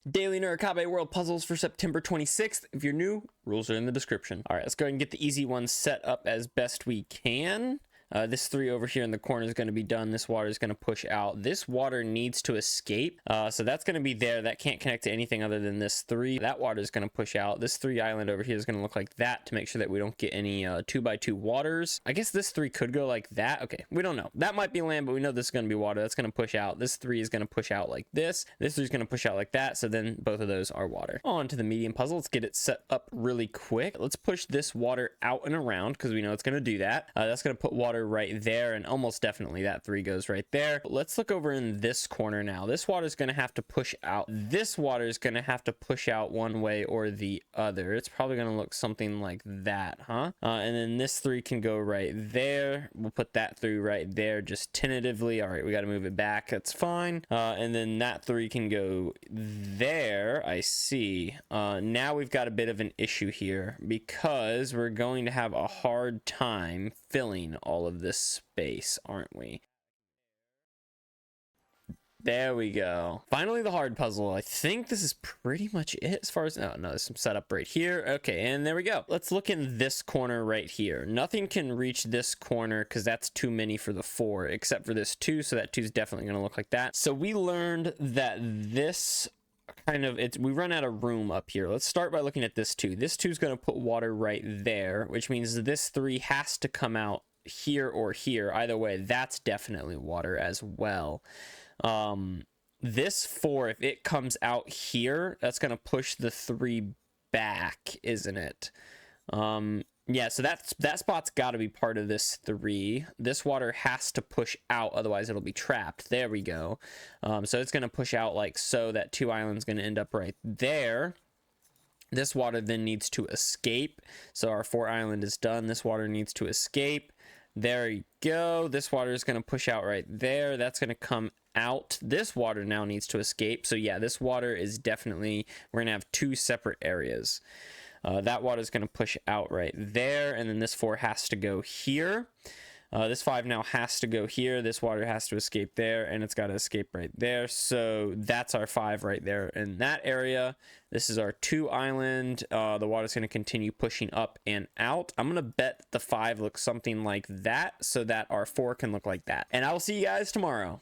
Daily Nurikabe World puzzles for September 26th. If you're new, rules are in the description. All right, let's go ahead and get the easy ones set up as best we can. This 3 over here in the corner is going to be done. This water is going to push out. This water needs to escape. So that's going to be there. That can't connect to anything other than this 3. That water is going to push out. This 3 island over here is going to look like that to make sure that we don't get any 2x2 waters. I guess this 3 could go like that. Okay, we don't know. That might be land, but we know this is going to be water. That's going to push out. This 3 is going to push out like this. This 3 is going to push out like that. So then both of those are water. On to the medium puzzle. Let's get it set up really quick. Let's push this water out and around because we know it's going to do that. That's going to put water right there, and almost definitely that 3 goes right there. But let's look over in this corner now. This water is going to have to push out. This water is going to have to push out one way or the other. It's probably going to look something like that, huh? And then this 3 can go right there. We'll put that 3 right there just tentatively. All right, we got to move it back. That's fine. And then that 3 can go there. I see. Now we've got a bit of an issue here because we're going to have a hard time filling all of this space, aren't we? There we go. Finally, the hard puzzle. I think this is pretty much it as far as... Oh, no, there's some setup right here. Okay, and there we go. Let's look in this corner right here. Nothing can reach this corner because that's too many for the 4, except for this 2, so that 2 is definitely going to look like that. So we learned that this... we run out of room up here. Let's start by looking at this 2. This 2 is going to put water right there, which means this 3 has to come out here or here. Either way, that's definitely water as well. This 4, if it comes out here, that's going to push the 3 back, isn't it? Yeah, so that spot's got to be part of this 3. This water has to push out, otherwise it'll be trapped. There we go. So it's going to push out like so. That 2 island's going to end up right there. This water then needs to escape. So our 4 island is done. This water needs to escape. There you go. This water is going to push out right there. That's going to come out. This water now needs to escape. So yeah, this water is definitely... We're going to have 2 separate areas. That water is going to push out right there, and then this 4 has to go here. This 5 now has to go here. This water has to escape there, and it's got to escape right there. So that's our 5 right there in that area. This is our 2 island. The water's going to continue pushing up and out. I'm going to bet the 5 looks something like that so that our 4 can look like that. And I will see you guys tomorrow.